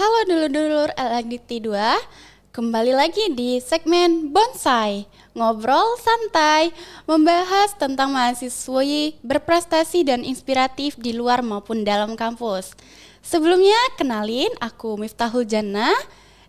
Halo dulur-dulur LGT 2, kembali lagi di segmen Bonsai, ngobrol santai, membahas tentang mahasiswi berprestasi dan inspiratif di luar maupun dalam kampus. Sebelumnya, kenalin aku Miftahul Jannah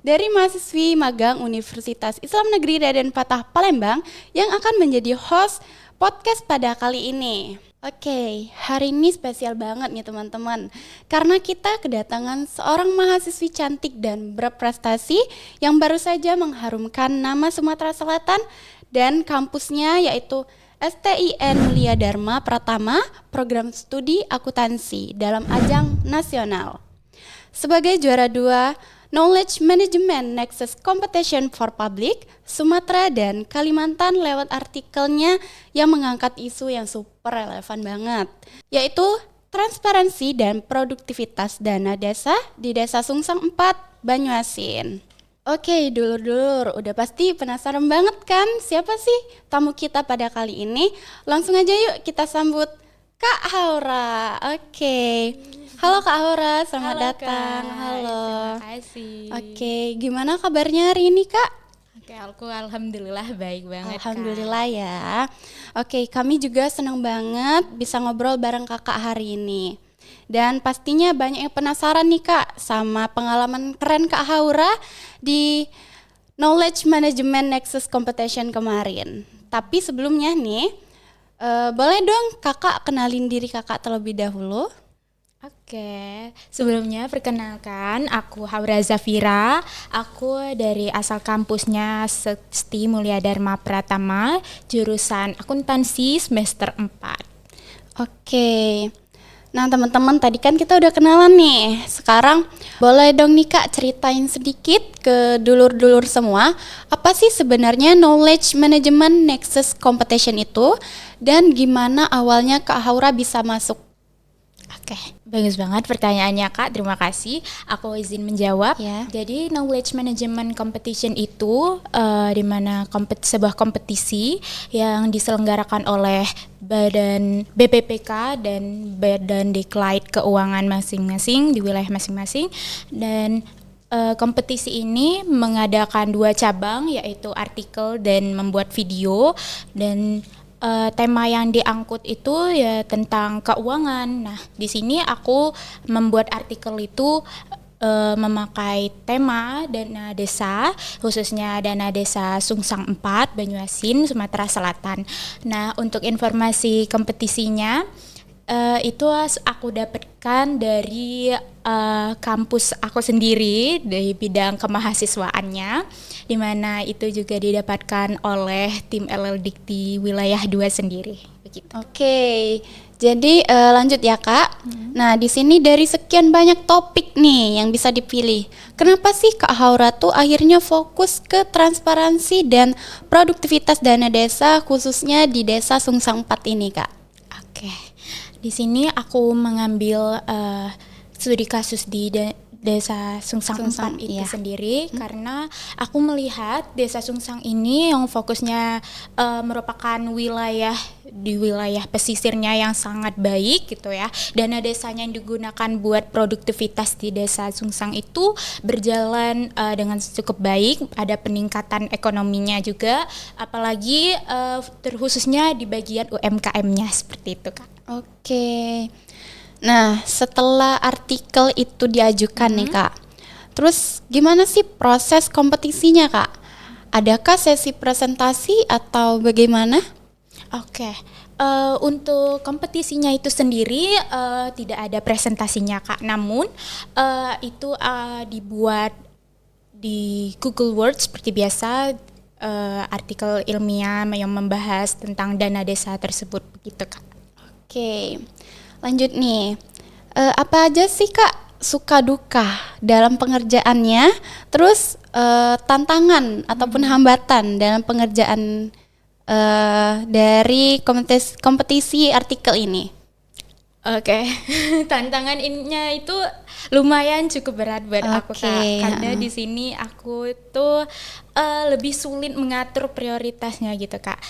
dari mahasiswi magang Universitas Islam Negeri Raden Patah Palembang yang akan menjadi host podcast pada kali ini. Oke, hari ini spesial banget nih teman-teman, karena kita kedatangan seorang mahasiswi cantik dan berprestasi yang baru saja mengharumkan nama Sumatera Selatan dan kampusnya, yaitu STIN Mulia Dharma Pratama, program studi akuntansi dalam ajang nasional. Sebagai juara 2 Knowledge Management Nexus Competition for Public, Sumatera dan Kalimantan lewat artikelnya yang mengangkat isu yang super relevan banget, yaitu transparansi dan produktivitas dana desa di Desa Sungsang 4, Banyuasin. Oke, dulur-dulur, udah pasti penasaran banget kan siapa sih tamu kita pada kali ini? Langsung aja yuk kita sambut Kak Haura. Oke. Halo Kak Haura, selamat datang. Kak. Halo. Terima kasih. Oke, gimana kabarnya hari ini Kak? Oke, aku alhamdulillah baik banget. Alhamdulillah ya. Oke, kami juga senang banget bisa ngobrol bareng Kakak hari ini. Dan pastinya banyak yang penasaran nih Kak sama pengalaman keren Kak Haura di Knowledge Management Nexus Competition kemarin. Tapi sebelumnya nih, boleh dong Kakak kenalin diri Kakak terlebih dahulu? Oke, sebelumnya perkenalkan aku Haura Zafira. Aku dari asal kampusnya STI Mulia Dharma Pratama, jurusan akuntansi semester 4. Oke. Nah teman-teman, tadi kan kita udah kenalan nih. Sekarang boleh dong nih Kak ceritain sedikit ke dulur-dulur semua, apa sih sebenarnya Knowledge Management Nexus Competition itu, dan gimana awalnya Kak Haura bisa masuk? Oke, bagus banget pertanyaannya Kak, terima kasih. Aku izin menjawab. Ya. Jadi Knowledge Management Competition itu di mana sebuah kompetisi yang diselenggarakan oleh Badan BPPK dan Badan Diklat Keuangan masing-masing di wilayah masing-masing. Dan kompetisi ini mengadakan 2 cabang, yaitu artikel dan membuat video. Dan tema yang diangkut itu ya tentang keuangan. Nah, di sini aku membuat artikel itu memakai tema dana desa, khususnya dana desa Sungsang 4, Banyuasin, Sumatera Selatan. Nah, untuk informasi kompetisinya itu aku dapatkan dari kampus aku sendiri dari bidang kemahasiswaannya, di mana itu juga didapatkan oleh tim LLDikti wilayah 2 sendiri. Begitu. Oke, jadi lanjut ya Kak. Nah di sini dari sekian banyak topik nih yang bisa dipilih, kenapa sih Kak Haura tuh akhirnya fokus ke transparansi dan produktivitas dana desa khususnya di Desa Sungsang 4 ini Kak? Oke, di sini aku mengambil studi kasus di Desa Sungsang 4 itu iya. sendiri karena aku melihat Desa Sungsang ini yang fokusnya merupakan wilayah pesisirnya yang sangat baik gitu ya. Dana desanya yang digunakan buat produktivitas di Desa Sungsang itu berjalan dengan cukup baik, ada peningkatan ekonominya juga, apalagi terkhususnya di bagian UMKM-nya seperti itu Kak. Oke. Nah, setelah artikel itu diajukan nih Kak, terus gimana sih proses kompetisinya Kak? Adakah sesi presentasi atau bagaimana? Oke, untuk kompetisinya itu sendiri tidak ada presentasinya Kak, namun itu dibuat di Google Words seperti biasa, artikel ilmiah yang membahas tentang dana desa tersebut begitu Kak. Oke, lanjut nih. Apa aja sih Kak suka duka dalam pengerjaannya? Terus tantangan ataupun hambatan dalam pengerjaan dari kompetisi artikel ini? Oke, tantangannya itu lumayan cukup berat buat aku Kak, karena di sini aku tuh lebih sulit mengatur prioritasnya gitu Kak.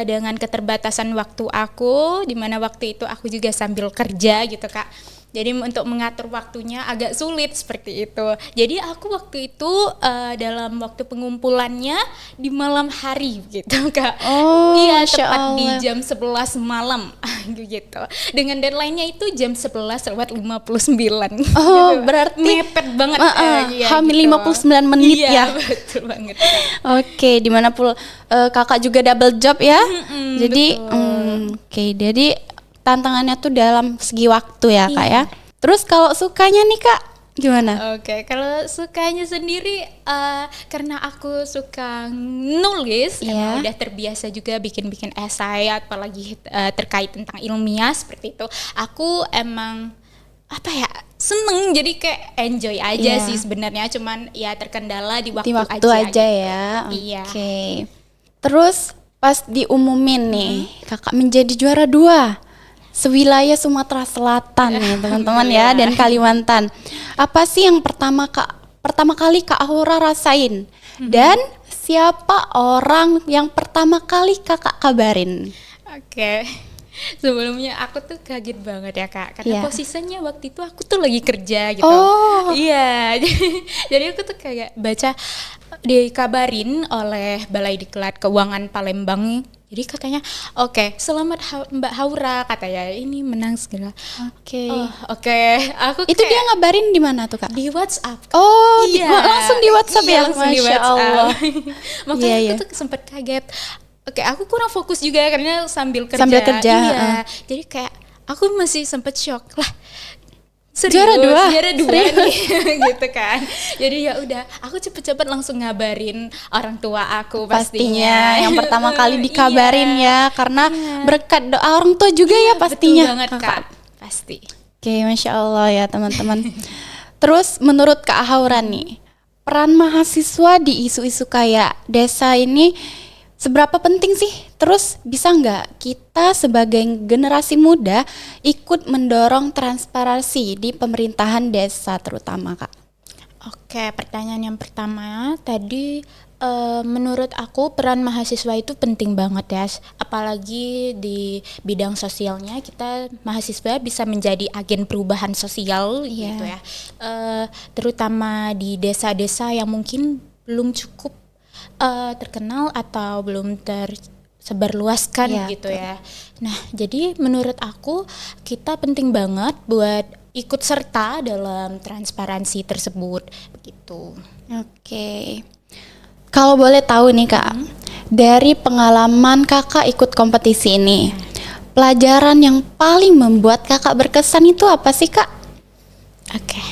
Dengan keterbatasan waktu aku, di mana waktu itu aku juga sambil kerja gitu Kak. Jadi untuk mengatur waktunya agak sulit seperti itu. Jadi aku waktu itu dalam waktu pengumpulannya di malam hari gitu Kak. Oh, Iya, Masya tepat di Allah. jam 11 malam gitu. Dengan deadline-nya itu jam 11:59. Oh, Gitu. berarti mepet banget. Iya, hamil gitu. 59 menit Iya, ya. betul banget. Kak. Oke, dimana kakak juga double job ya. Jadi, betul. oke, jadi tantangannya tuh dalam segi waktu ya kak Iya. ya. Terus kalau sukanya nih kak, gimana? Oke, kalau sukanya sendiri karena aku suka nulis, Iya. emang udah terbiasa juga bikin-bikin esai, apalagi terkait tentang ilmiah seperti itu. Aku emang apa ya seneng, jadi kayak enjoy aja Iya. sih sebenarnya. Cuman ya terkendala di waktu, Di waktu aja gitu. ya. Iya. Oke. Terus pas diumumin nih, kakak menjadi juara 2 sewilayah Sumatera Selatan nih teman-teman ya, dan Kalimantan. Apa sih yang pertama kali Kak Aura rasain? Dan siapa orang yang pertama kali kakak kabarin? Oke. Sebelumnya aku tuh kaget banget ya Kak, karena Iya. posisinya waktu itu aku tuh lagi kerja gitu. Oh. Iya, jadi aku tuh kayak baca dikabarin oleh Balai Diklat Keuangan Palembang. Jadi katanya, oke, selamat Mbak Haura, katanya ini menang segera. Oke. Oh, oke, aku Itu kayak dia ngabarin di mana tuh kak? di WhatsApp. Oh, Iya. langsung di WhatsApp Iya, ya, langsung di Masya WhatsApp. Allah. Makanya Iya, aku iya. tuh sempat kaget. Oke, aku kurang fokus juga karena sambil kerja. Sambil kerja, Iya. Jadi kayak aku masih sempat shock lah. Serius, Juara 2? juara 2 Serius? nih gitu kan. Jadi ya udah, aku cepet-cepet langsung ngabarin orang tua aku Pastinya yang pertama kali Iya. dikabarin ya, karena Iya. berkat doa orang tua juga ya pastinya. Betul banget Kakak. Kak, pasti. Oke, Masya Allah ya teman-teman. Terus menurut Kak Haura nih, peran mahasiswa di isu-isu kayak desa ini seberapa penting sih? Terus bisa nggak kita sebagai generasi muda ikut mendorong transparansi di pemerintahan desa terutama Kak? Oke, pertanyaan yang pertama tadi menurut aku peran mahasiswa itu penting banget ya, apalagi di bidang sosialnya kita mahasiswa bisa menjadi agen perubahan sosial Iya. gitu ya. Terutama di desa-desa yang mungkin belum cukup terkenal atau belum tersebarluaskan Iya, gitu betul. ya. Nah, jadi menurut aku kita penting banget buat ikut serta dalam transparansi tersebut begitu. Oke. Kalau boleh tahu nih Kak, dari pengalaman Kakak ikut kompetisi ini, pelajaran yang paling membuat Kakak berkesan itu apa sih Kak? Oke.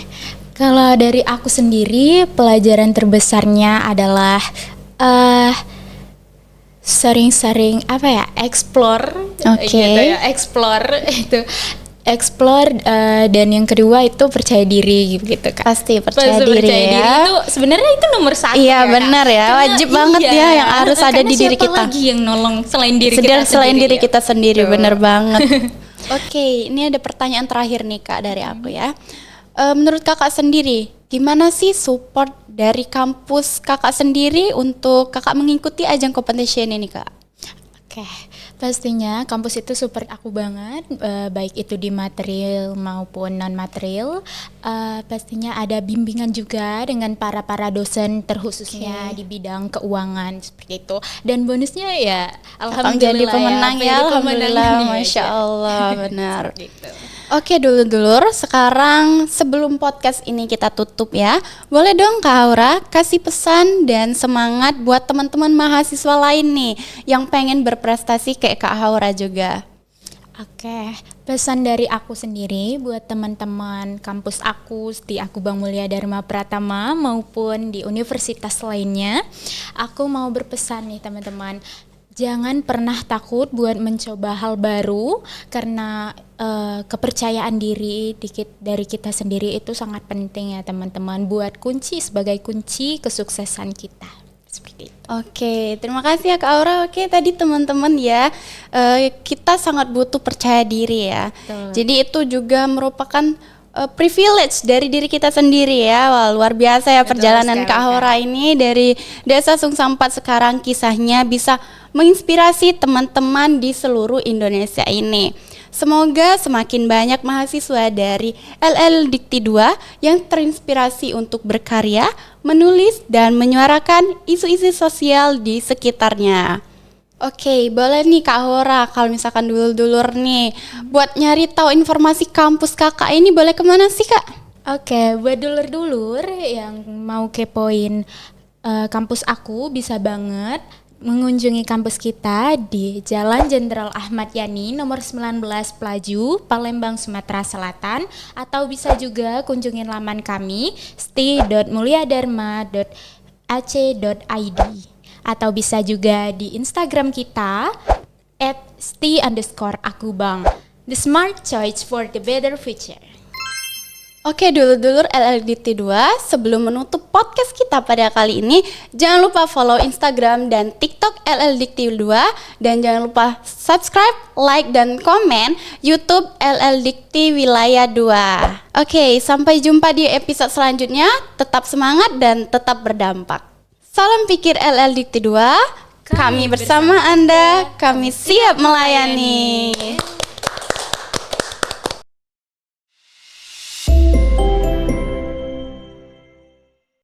Kalau dari aku sendiri, pelajaran terbesarnya adalah sering-sering apa ya, explore Oke. gitu ya, explore dan yang kedua itu percaya diri gitu Kak. Pasti percaya Pasti diri percaya ya. diri itu sebenarnya itu nomor 1 Iya, ya, Kak. benar ya. Karena Wajib banget ya yang harus ada karena di diri siapa kita. lagi yang nolong selain diri kita Selain sendiri diri ya? kita sendiri, Betul. bener banget. Oke, ini ada pertanyaan terakhir nih Kak dari aku ya. Menurut Kakak sendiri, gimana sih support dari kampus Kakak sendiri untuk Kakak mengikuti ajang competition ini Kak? Oke, pastinya kampus itu support aku banget, baik itu di material maupun non material. Pastinya ada bimbingan juga dengan para dosen terkhususnya Oke. di bidang keuangan seperti itu. Dan bonusnya ya, Kakak menjadi pemenang ya, menjadi alhamdulillah, pemenang nih Masya aja. Allah, benar. Gitu. Oke dulur-dulur, sekarang sebelum podcast ini kita tutup ya, boleh dong Kak Aura kasih pesan dan semangat buat teman-teman mahasiswa lain nih yang pengen berprestasi kayak Kak Aura juga. Oke, pesan dari aku sendiri buat teman-teman kampus aku di Aku Bang Mulia Dharma Pratama maupun di universitas lainnya, aku mau berpesan nih teman-teman, jangan pernah takut buat mencoba hal baru karena kepercayaan diri dari kita sendiri itu sangat penting ya teman-teman, buat sebagai kunci kesuksesan kita. Seperti itu. Oke, terima kasih ya Kak Aura. Oke, tadi teman-teman ya, kita sangat butuh percaya diri ya. Betul. Jadi itu juga merupakan privilege dari diri kita sendiri ya. Wah, luar biasa ya Betul perjalanan sekali, Kak Aura ini dari Desa Sungsampat sekarang kisahnya bisa menginspirasi teman-teman di seluruh Indonesia ini. Semoga semakin banyak mahasiswa dari LL Dikti 2 yang terinspirasi untuk berkarya, menulis, dan menyuarakan isu-isu sosial di sekitarnya. Oke, boleh nih Kak Hora, kalau misalkan dulur-dulur nih, buat nyari tahu informasi kampus kakak ini boleh kemana sih Kak? Oke, buat dulur-dulur yang mau kepoin kampus aku bisa banget mengunjungi kampus kita di Jalan Jenderal Ahmad Yani nomor 19 Pelaju, Palembang, Sumatera Selatan, atau bisa juga kunjungin laman kami sti.mulyadharma.ac.id, atau bisa juga di Instagram kita @sti_akubang. The smart choice for the better future. Oke dulur-dulur LLDT 2, sebelum menutup podcast kita pada kali ini, jangan lupa follow Instagram dan TikTok LLDT 2, dan jangan lupa subscribe, like, dan komen YouTube LLDT Wilayah 2. Oke, sampai jumpa di episode selanjutnya, tetap semangat dan tetap berdampak. Salam pikir LLDT 2, kami bersama Anda, kami siap melayani.